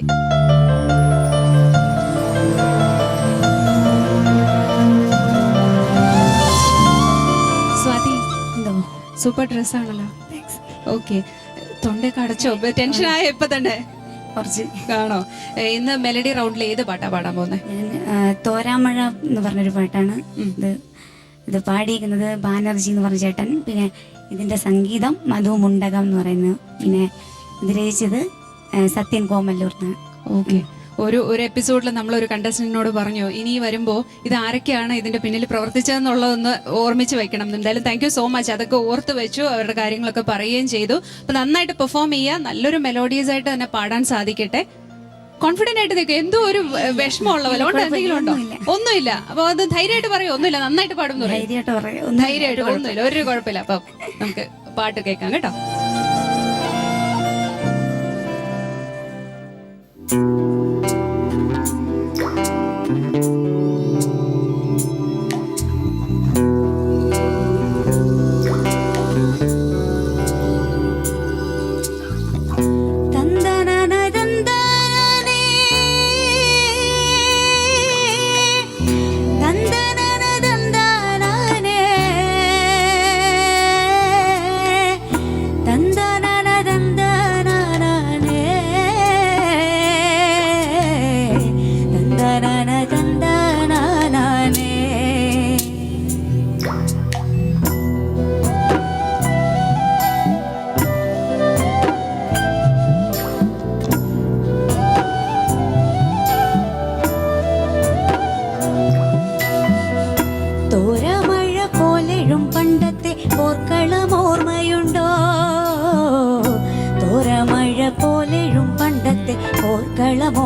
സൂപ്പർ ഡ്രസ് ആണല്ലോ. ഓക്കെ, തൊണ്ടയൊക്കെ അടച്ചോ? ടെൻഷൻ ആയോ ഇപ്പൊ തന്നെ? കുറച്ച് കാണോ. ഇന്ന് മെലഡി റൗണ്ടിൽ ഏത് പാട്ടാ പാടാൻ പോകുന്നത്? തോരാമഴ എന്ന് പറഞ്ഞൊരു പാട്ടാണ്. ഇത് പാടിയിരിക്കുന്നത് ബാനർജി എന്ന് പറഞ്ഞ ചേട്ടൻ. പിന്നെ ഇതിന്റെ സംഗീതം മധു മുണ്ടകം എന്ന് പറയുന്നു. പിന്നെ ഇത് രചിച്ചത് സത്യൻ കോമല്ലൂർ. ഓക്കെ, ഒരു എപ്പിസോഡിൽ നമ്മളൊരു കണ്ടസ്റ്റന്റിനോട് പറഞ്ഞു, ഇനി വരുമ്പോൾ ഇത് ആരൊക്കെയാണ് ഇതിന്റെ പിന്നിൽ പ്രവർത്തിച്ചതെന്നുള്ളതൊന്ന് ഓർമ്മിച്ച് വെക്കണം. എന്തായാലും താങ്ക് യു സോ മച്ച്. അതൊക്കെ ഓർത്ത് വെച്ചു, അവരുടെ കാര്യങ്ങളൊക്കെ പറയുകയും ചെയ്തു. അപ്പൊ നന്നായിട്ട് പെർഫോം ചെയ്യുക, നല്ലൊരു മെലോഡിയസ് ആയിട്ട് തന്നെ പാടാൻ സാധിക്കട്ടെ. കോൺഫിഡന്റ് ആയിട്ട് നിൽക്കുക. എന്തോ ഒരു വിഷമമുള്ള പോലെ എന്തെങ്കിലും ഉണ്ടോ? ഒന്നുമില്ല. അപ്പൊ അത് ധൈര്യമായിട്ട് പറയും. ഒന്നുമില്ല, നന്നായിട്ട് പാടും. ധൈര്യമായിട്ട് ഒന്നുമില്ല, ഒരു കുഴപ്പമില്ല. അപ്പൊ നമുക്ക് പാട്ട് കേൾക്കാം കേട്ടോ.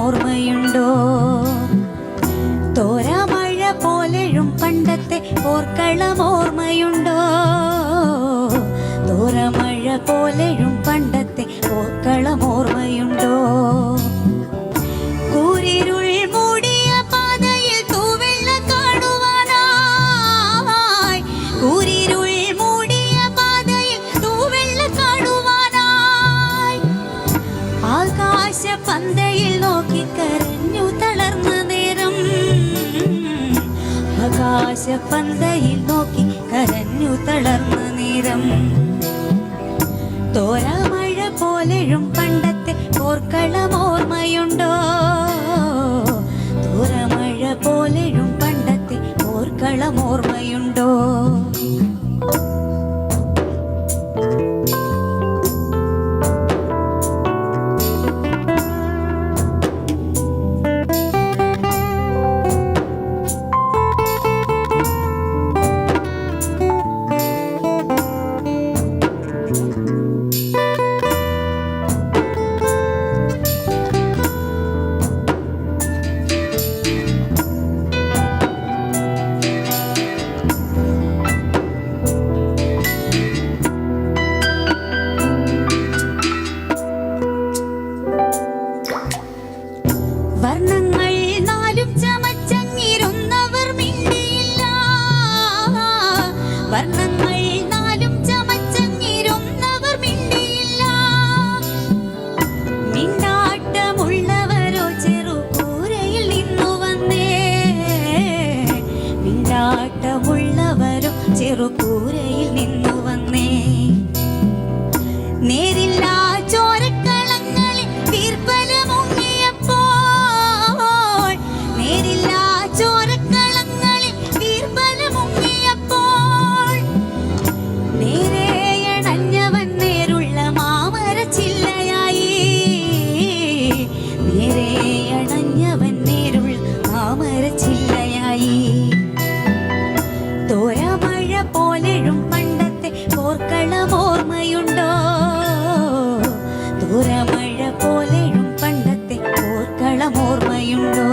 ഓർമ്മയുണ്ടോ? തോരാമഴ പോലെഴും പണ്ടത്തെ ഓർക്കളം ഓർമ്മയുണ്ടോ? തോരാമഴ പോലെഴും പണ്ടത്തെ ഓർക്കളം ഓർമ്മയുണ്ടോ? കൂരിരുൾ മൂടിയ പാതയിൽ തൂവെള്ള കാണുവാനായി, കൂരിരുൾ മൂടിയ പാതയിൽ തൂവെള്ള കാണുവാനായി നോക്കി കരഞ്ഞു തളർന്ന നേരം, ആകാശപന്തയിൽ നോക്കി കരഞ്ഞു തളർന്ന നേരം, തോരാമഴ പോലെഴും പണ്ടത്തെ പോർക്കളം ഓർമ്മയുണ്ടോ? തോരാമഴ പോലെഴും പണ്ടത്തെ പോർക്കളം ഓർമ്മയുണ്ടോ? വർണ്ണങ്ങൾ നാലും ചമച്ചങ്ങിരുന്നവർ മിണ്ടിയില്ല, വർണ്ണങ്ങൾ നാലും ചമച്ചങ്ങിരുന്നവർ മിണ്ടിയില്ല, മിണ്ടാട്ടമുള്ളവരോ ചെറുകൂരയിൽ നിന്നു വന്നേ, മിണ്ടാട്ടമുള്ളവരോ ചെറുകൂരയിൽ നിന്നു വന്നേ, നേരില്ല ചോരക്കളങ്ങളിൽ വീർപ്പലമുങ്ങിയപ്പോൾ, നേരില്ല ചോരക്കളങ്ങളിൽ വീർപ്പലമുങ്ങിയപ്പോൾ, നേരെയണഞ്ഞവൻ നേരുള്ള മാമരച്ചില്ലയായി, നേരെയണഞ്ഞവൻ നേരുള്ള മാമരച്ചില്ലയായി, തോരാമഴ പോലെഴും പണ്ടത്തെ പോർക്കളം ഓർമ്മയുണ്ടോ? തോരാമഴ പോലെഴും പണ്ടത്തെ പോർക്കളം ഓർമ്മയുണ്ടോ?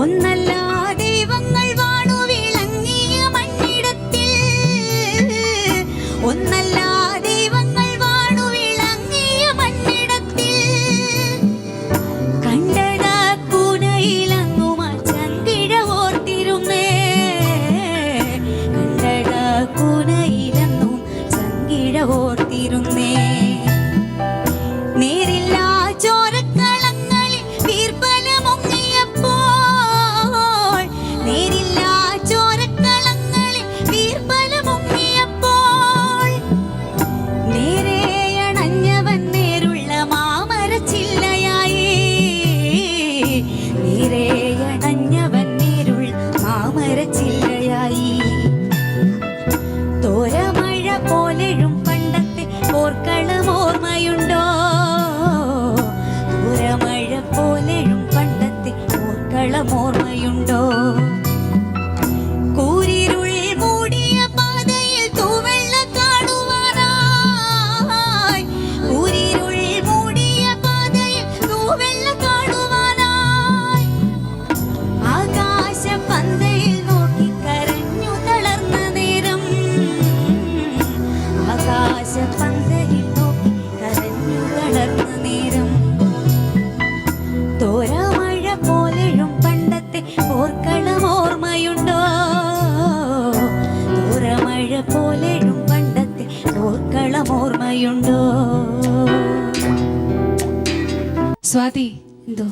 ഒന്നല്ല ദൈവങ്ങൾ വാണു വിളങ്ങിയ മണ്ണിടത്തിൽ, ഒന്നല്ല ദൈവങ്ങൾ വാണു വിളങ്ങിയ മണ്ണിടത്തിൽ, കണ്ടട കൂനയിലങ്ങും ചങ്കിഴ ഓർത്തിരുന്നേ, കണ്ടട കൂനയിലങ്ങും ചങ്കിഴ ഓർത്തിരുന്നേ, നേരില്ല ചോരക്കളങ്ങളിൽ വീർപ്പലമുങ്ങിയപ്പോൾ, നേരില്ല ചോരക്കളങ്ങളിൽ വീർപ്പലമുങ്ങിയപ്പോൾ, നേരെയണഞ്ഞവൻ നേരുള്ള മാമരച്ചില്ലയായി, നേരെയണഞ്ഞവൻ നേരുള്ള മാമരച്ചില്ലയായി, തോരാമഴ പോലെഴും പണ്ടത്തെ പോർക്കളം ഓർമ്മയുണ്ടോ? തോരാമഴ പോലെഴും പണ്ടത്തെ പോർക്കളം ഓർമ്മയുണ്ടോ? കൂരിരുൾ മൂടിയ പാതയിൽ തൂവെള്ള കാണുവാനായി, കൂരിരുൾ മൂടിയ പാതയിൽ തൂവെള്ള കാണുവാനായി, ആകാശപന്തയിൽ നോക്കി കരഞ്ഞു തളർന്ന നേരം, ആകാശപന്തയിൽ നോക്കി കരഞ്ഞു തളർന്ന നേരം, തോരാമഴ പോലെഴും പണ്ടത്തെ പോർക്കളം ഓർമ്മയുണ്ടോ? തോരാമഴ പോലെഴും പണ്ടത്തെ പോർക്കളം ഓർമ്മയുണ്ടോ? സ്വാതി, എന്തോ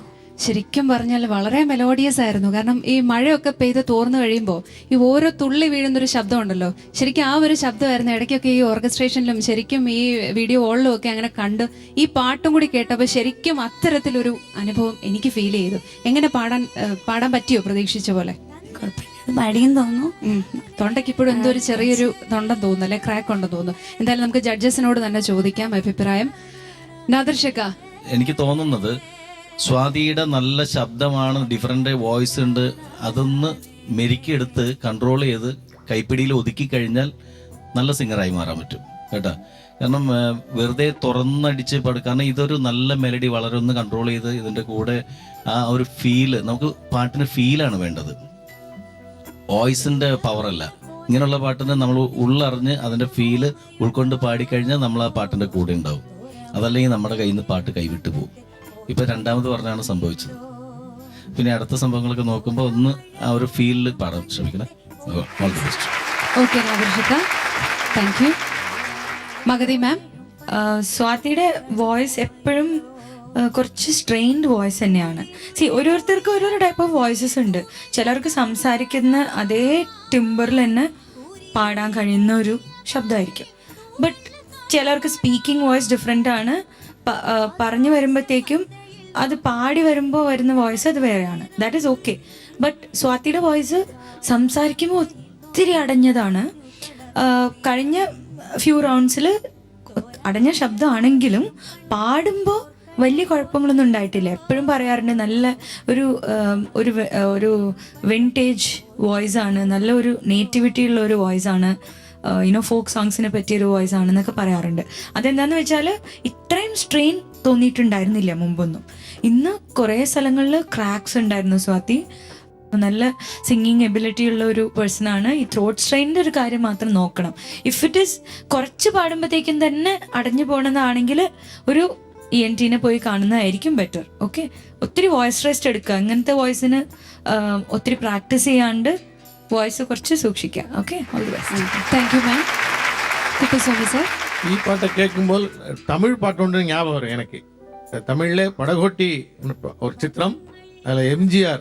ശരിക്കും പറഞ്ഞാൽ വളരെ മെലോഡിയസ് ആയിരുന്നു. കാരണം ഈ മഴയൊക്കെ പെയ്ത് തോർന്നു കഴിയുമ്പോൾ ഈ ഓരോ തുള്ളി വീഴുന്നൊരു ശബ്ദം ഉണ്ടല്ലോ, ശരിക്കും ആ ഒരു ശബ്ദമായിരുന്നു ഇടയ്ക്കൊക്കെ ഈ ഓർക്കസ്ട്രേഷനിലും ശരിക്കും ഈ വീഡിയോ ഓളിലും ഒക്കെ അങ്ങനെ കണ്ട് ഈ പാട്ടും കൂടി കേട്ടപ്പോൾ ശരിക്കും അത്തരത്തിലൊരു അനുഭവം എനിക്ക് ഫീൽ ചെയ്തു. എങ്ങനെ പാടാൻ പറ്റിയോ പ്രതീക്ഷിച്ച പോലെ? കുഴപ്പമില്ല, പാടിയെന്ന് തോന്നുന്നു. തൊണ്ടയ്ക്ക് ഇപ്പോഴും എന്തോ ഒരു ചെറിയൊരു തൊണ്ടെന്ന് തോന്നുന്നു, അല്ലെ ക്രാക്ക് ഉണ്ടെന്ന് തോന്നുന്നു. എന്തായാലും നമുക്ക് ജഡ്ജസിനോട് തന്നെ ചോദിക്കാം അഭിപ്രായം. നാദർഷക്ക, എനിക്ക് തോന്നുന്നത് സ്വാതിയുടെ നല്ല ശബ്ദമാണ്, ഡിഫറെൻ്റ് വോയിസ് ഉണ്ട്, അതൊന്ന് മെരുക്കിയെടുത്ത് കൺട്രോൾ ചെയ്ത് കൈപ്പിടിയിൽ ഒതുക്കി കഴിഞ്ഞാൽ നല്ല സിംഗറായി മാറാൻ പറ്റും കേട്ടോ. കാരണം വെറുതെ തുറന്നടിച്ച് പാടും. കാരണം ഇതൊരു നല്ല മെലഡി വളരെ ഒന്ന് കൺട്രോൾ ചെയ്ത് ഇതിൻ്റെ കൂടെ ആ ഒരു ഫീല്, നമുക്ക് പാട്ടിന് ഫീലാണ് വേണ്ടത്, വോയിസിൻ്റെ പവറല്ല. ഇങ്ങനെയുള്ള പാട്ടിന് നമ്മൾ ഉള്ളറിഞ്ഞ് അതിൻ്റെ ഫീല് ഉൾക്കൊണ്ട് പാടിക്കഴിഞ്ഞാൽ നമ്മൾ ആ പാട്ടിൻ്റെ കൂടെ ഉണ്ടാവും. അതല്ലെങ്കിൽ നമ്മുടെ കയ്യിൽ നിന്ന് പാട്ട് കൈവിട്ട് പോകും. ഇപ്പം രണ്ടാമത് പറഞ്ഞാണ് സംഭവിച്ചത്. പിന്നെ അടുത്ത സംഭവങ്ങളൊക്കെ നോക്കുമ്പോൾ ഒന്ന് ആ ഒരു ഫീലിൽ പാടാൻ ശ്രമിക്കണം. All the best. Okay Nadarshika, thank you. Mahathi ma'am. സ്വാതിയുടെ വോയിസ് എപ്പോഴും കുറച്ച് സ്ട്രെയിൻഡ് വോയിസ് തന്നെയാണ്. ഓരോരുത്തർക്ക് ഓരോരോ ടൈപ്പ് ഓഫ് വോയിസസ് ഉണ്ട്. ചിലർക്ക് സംസാരിക്കുന്ന അതേ ടിമ്പറിൽ തന്നെ പാടാൻ കഴിയുന്ന ഒരു ശബ്ദമായിരിക്കും. ബട്ട് ചിലർക്ക് സ്പീക്കിംഗ് വോയിസ് ഡിഫറെൻ്റ് ആണ്. പറഞ്ഞു വരുമ്പോഴത്തേക്കും അത് പാടി വരുമ്പോൾ വരുന്ന വോയിസ് അത് വേറെയാണ്. That is okay. ബട്ട് സ്വാതിയുടെ വോയിസ് സംസാരിക്കുമ്പോൾ ഒത്തിരി അടഞ്ഞതാണ്. കഴിഞ്ഞ ഫ്യൂ റൗണ്ട്സിൽ അടഞ്ഞ ശബ്ദമാണെങ്കിലും പാടുമ്പോൾ വലിയ കുഴപ്പങ്ങളൊന്നും ഉണ്ടായിട്ടില്ല. എപ്പോഴും പറയാറുണ്ട് നല്ല ഒരു വിൻറ്റേജ് വോയിസ് ആണ്, നല്ല ഒരു നേറ്റിവിറ്റി ഉള്ള ഒരു വോയിസ് ആണ്, ഫോക്ക് സോങ്സിനെ പറ്റിയൊരു വോയിസ് ആണെന്നൊക്കെ പറയാറുണ്ട്. അതെന്താന്ന് വെച്ചാൽ ഇത്രയും സ്ട്രെയിൻ തോന്നിയിട്ടുണ്ടായിരുന്നില്ല മുമ്പൊന്നും. ഇന്ന് കുറേ സ്ഥലങ്ങളിൽ ക്രാക്സ് ഉണ്ടായിരുന്നു. സ്വാതി നല്ല സിംഗിങ് എബിലിറ്റി ഉള്ള ഒരു പേഴ്സണാണ്. ഈ ത്രോട്ട് സ്ട്രെയിനിൻ്റെ ഒരു കാര്യം മാത്രം നോക്കണം. ഇഫ് ഇറ്റ് ഈസ് കുറച്ച് പാടുമ്പോഴത്തേക്കും തന്നെ അടഞ്ഞു പോകണമെന്നാണെങ്കിൽ ഒരു ENT പോയി കാണുന്നതായിരിക്കും ബെറ്റർ. ഓക്കെ, ഒത്തിരി വോയിസ് റെസ്റ്റ് എടുക്കുക. അങ്ങനത്തെ വോയിസിന് ഒത്തിരി പ്രാക്ടീസ് ചെയ്യാണ്ട് വോയിസ് കുറച്ച് സൂക്ഷിക്കുക. Okay, all the best. Thank you ma'am. Kuppaswamy sir. ഈ പാട്ട് കേൾക്കുമ്പോൾ തമിഴ് പാട്ടുണ്ട് ஞாபகம் வரும் எனக்கு. தமிழில் படகோட்டி ஒரு சித்திரம், அதில் MGR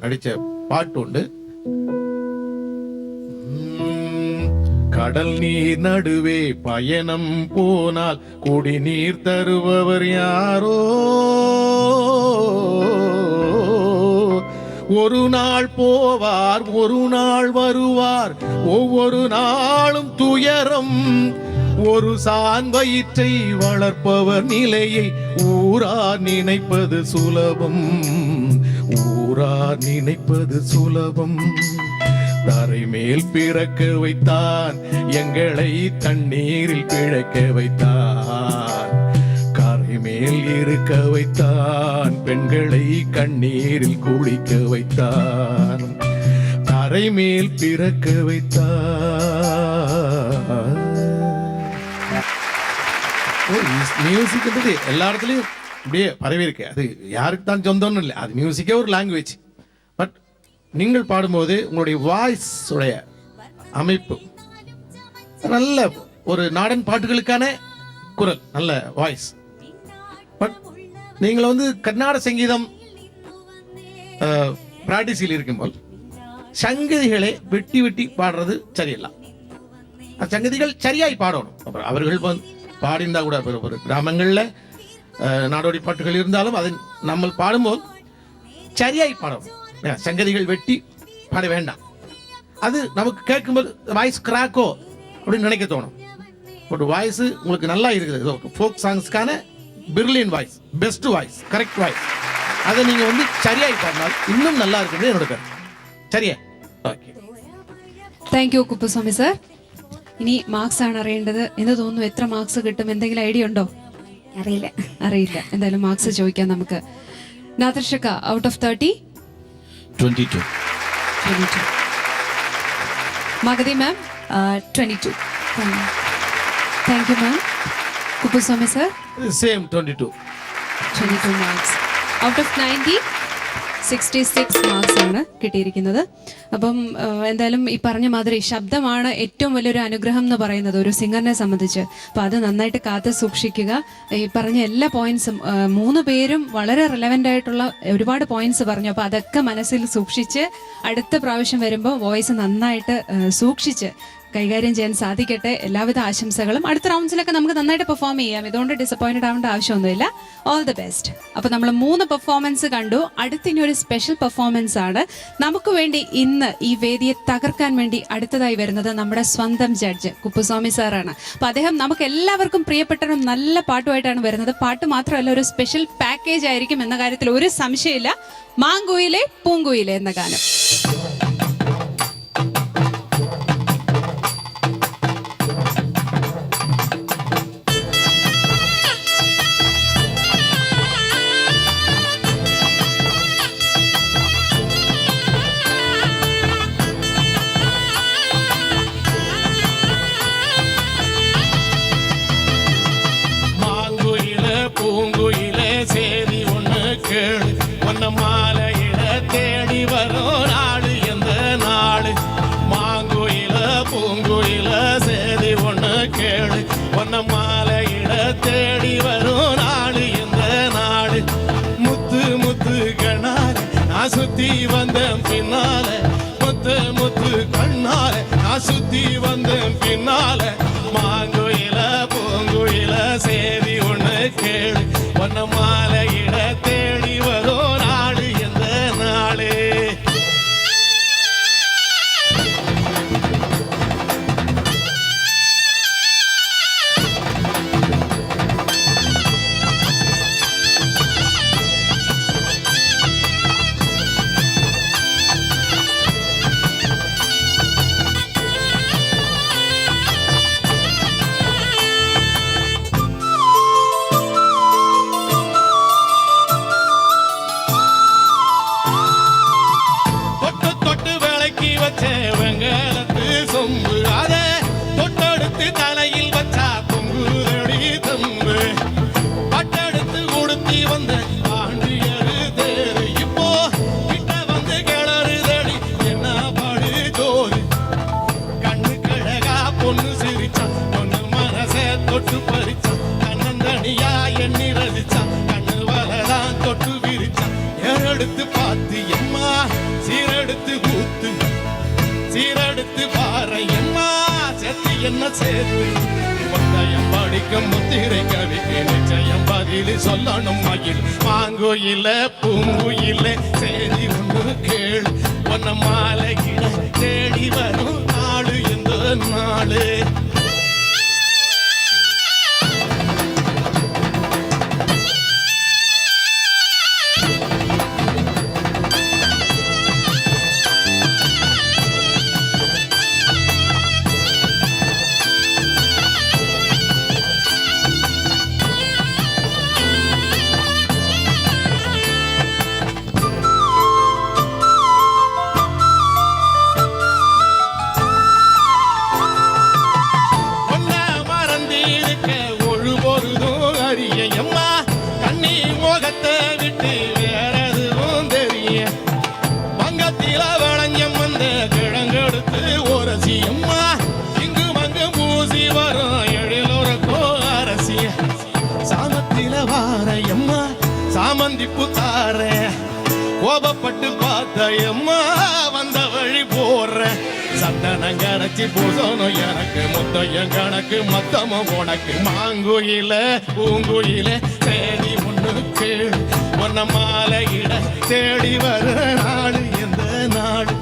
நடித்த பாட்டு உண்டு. கடல் நீர் நடுவே பயணம் போனால் குடிநீர் தருபவர் யாரோ, ஒரு நாள் போவார் ஒரு நாள் வருவார், ஒவ்வொரு நாளும் துயரம். ஒரு சான் வயிற்றை வளர்ப்பவர் நிலையை ஊரார் நினைப்பது சுலபம், ஊரார் நினைப்பது சுலபம். தரை மேல் பிறக்க வைத்தான், எங்களை தண்ணீரில் பிழைக்க வைத்தான். கரை மேல் இருக்க வைத்தான், பெண்களை கண்ணீரில் குளிக்க வைத்தான். கரை மேல் பிறக்க வைத்தான். மியூசிக்ன்றது எல்லா இடத்துலையும் இப்படியே பரவி இருக்கு. அது யாருக்கு தான் சொந்தம்னு இல்லை, அது மியூசிக்கே ஒரு லாங்குவேஜ். பட் நீங்கள் பாடும்போது உங்களுடைய வாய்ஸ் உடைய அமைப்பு நல்ல ஒரு நாடன் பாட்டுகளுக்கான குரல், நல்ல வாய்ஸ். பட் நீங்கள் வந்து கர்நாடக சங்கீதம் பிராக்டிஸில் இருக்கும்போது சங்கதிகளை வெட்டி வெட்டி பாடுறது சரியில்லை. சங்கதிகள் சரியாய் பாடணும். அப்புறம் அவர்கள் பாடிந்தா கூட ஒரு கிராமங்களில் நாடோடி பாட்டுகள் இருந்தாலும் அதை நம்ம பாடும்போது சரியாய் பாடணும். சங்கதிகள் வெட்டி பாட வேண்டாம். அது நமக்கு கேட்கும்போது வாய்ஸ் கிராக்கோ அப்படின்னு நினைக்க தோணும். ஒரு வாய்ஸ் உங்களுக்கு நல்லா இருக்குது, ஃபோக் சாங்ஸ்க்கான brilliant voice, best voice, correct voice. அதை நீங்கள் வந்து சரியாய் பாடினால் இன்னும் நல்லா இருக்குது என்னோட கருத்து. சரியா? Okay, thank you Kuppaswamy sir. ഇനി മാർക്സ് ആണ് അറിയേണ്ടത് എന്ന് തോന്നുന്നു. എത്ര മാർക്സ് കിട്ടും, എന്തെങ്കിലും ഐഡിയ ഉണ്ടോ? അറിയില്ല. എന്തായാലും മാർക്സ് ചോദിക്കാം നമുക്ക്. Nadarshika, out of 30? 22. Mahathi ma'am? 22. Thank you ma'am. Kuppaswamy sir? Same 22 marks. Out of 90 66 marks ആണ് കിട്ടിയിരിക്കുന്നത്. അപ്പം എന്തായാലും ഈ പറഞ്ഞ മാതിരി ശബ്ദമാണ് ഏറ്റവും വലിയൊരു അനുഗ്രഹം എന്ന് പറയുന്നത് ഒരു സിംഗറിനെ സംബന്ധിച്ച്. അപ്പം അത് നന്നായിട്ട് കാത്തു സൂക്ഷിക്കുക. ഈ പറഞ്ഞ എല്ലാ പോയിന്റ്സും 3 പേരും വളരെ റിലവൻ്റ് ആയിട്ടുള്ള ഒരുപാട് പോയിന്റ്സ് പറഞ്ഞു. അപ്പോൾ അതൊക്കെ മനസ്സിൽ സൂക്ഷിച്ച് അടുത്ത പ്രാവശ്യം വരുമ്പോൾ വോയിസ് നന്നായിട്ട് സൂക്ഷിച്ച് കൈകാര്യം ചെയ്യാൻ സാധിക്കട്ടെ. എല്ലാവിധ ആശംസകളും. അടുത്ത റൗണ്ട്സിലൊക്കെ നമുക്ക് നന്നായിട്ട് പെർഫോം ചെയ്യാം. ഇതുകൊണ്ട് ഡിസപ്പോയിന്റഡ് ആവേണ്ട ആവശ്യമൊന്നുമില്ല. All the best. അപ്പോൾ നമ്മൾ 3 പെർഫോമൻസ് കണ്ടു. അടുത്തിനി ഒരു സ്പെഷ്യൽ പെർഫോമൻസ് ആണ്. നമുക്ക് വേണ്ടി ഇന്ന് ഈ വേദിയെ തകർക്കാൻ വേണ്ടി അടുത്തതായി വരുന്നത് നമ്മുടെ സ്വന്തം ജഡ്ജ് കുപ്പസ്വാമി സാറാണ്. അപ്പോൾ അദ്ദേഹം നമുക്ക് എല്ലാവർക്കും പ്രിയപ്പെട്ട ഒരു നല്ല പാട്ടുമായിട്ടാണ് വരുന്നത്. പാട്ട് മാത്രമല്ല, ഒരു സ്പെഷ്യൽ പാക്കേജ് ആയിരിക്കും എന്ന കാര്യത്തിൽ ഒരു സംശയമില്ല. മാങ്കുയിലെ പൂങ്കുയിലെ എന്ന ഗാനം. பின்னால முத்து முத்து கண்ணால நான் சுத்தி வந்தேன் பின்னால மாங்குயில பூங்குயில சேதி ஒண்ணு கேளு ஒன்ன மாலையிட தேடி வரும் நாடு எந்த நாளே. தொட்டு தொட்டு விளக்கி வச்ச வெங்கலத்து சொம்பு அதை தொட்டெடுத்து தலையில் வச்சா பொங்குதடி தம்பு பட்டெடுத்து உடுத்தி வந்த ஆண்டியரு தேரு இப்போ கிட்ட வந்து கிளறுதடி என்ன பாடு ஜோறு கண்ணு கழகா பொண்ணு சிரிச்சா பொண்ணு மனசை தொட்டு பறிச்சா கண்ணந்தனியா எண்ணி ரசிச்சா கண்ணு வலதான் தொட்டு விரிச்சா ஏறெடுத்து பார்த்து எம்மா சீரெடுத்து ஊத்து சீரெடுத்து பாறை எம்மா சேர்த்து என்ன சேர்த்து முத்தையம் படிக்க முத்திரை கவிக்கு நிச்சயம் பதில் சொல்லணும் மயில் மாங்குயில பூங்குயில சேதி ஒன்று கேளு ஒன்ன மாலையிட தேடி வரும் நாடு எந்த நாடு. ஒன்ன மறந்திருக்க ஒரு பொழுதும் அறிய எம்மா கண்ணி முகத்தை விட்டு வேற எதுவும் தெரிய வங்கத்தில வளைஞ்சம் வந்த கிழங்கெடுத்து உரசி எம்மா இங்கு மங்கு மூசி வரும் எழிலுறக்கோ அரசிய சாமத்தில வார எம்மா சாமந்திப்பு தார கோபப்பட்டு பார்த்த எம்மா வந்த வழி போற சந்தனம் கணச்சி பூசணும் எனக்கு முத்தையம் கணக்கு மொத்தமும் உனக்கு மாங்குயில பூங்குயில சேதி ஒண்ணு கேளு ஒன்ன மாலையிட தேடி வர நாடு எந்த நாடு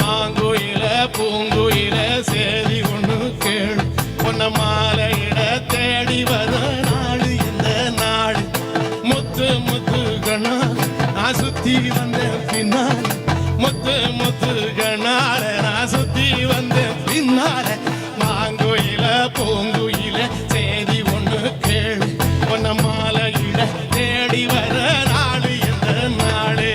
மாங்குயில பூங்குயில சேதி ஒண்ணு கேளு ஒன்ன மாலையிட தேடி வர நாடு எந்த நாடு முத்து முத்து கண்ணா நான் சுத்தி வந்த பின்னால் முத்து முத்து கண்ணால நான் சுத்தி வந்த பின்னால மாங்குயில பூங்குயில சேதி ஒண்ணு கேளு ஒன்ன மாலையிட தேடி வர நாடு எந்த நாடு.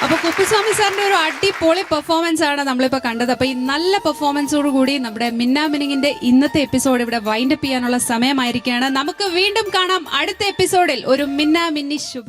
അപ്പൊ കുപ്പുസ്വാമി സാറിന്റെ ഒരു അടിപൊളി പെർഫോമൻസ് ആണ് നമ്മളിപ്പോ കണ്ടത്. അപ്പൊ ഈ നല്ല പെർഫോമൻസോട് കൂടി നമ്മുടെ മിന്നാമിനിങ്ങിന്റെ ഇന്നത്തെ എപ്പിസോഡ് ഇവിടെ വൈൻഡപ്പ് ചെയ്യാനുള്ള സമയമായിരിക്കുകയാണ്. നമുക്ക് വീണ്ടും കാണാം അടുത്ത എപ്പിസോഡിൽ ഒരു മിന്നാമിന്നി ശുഭ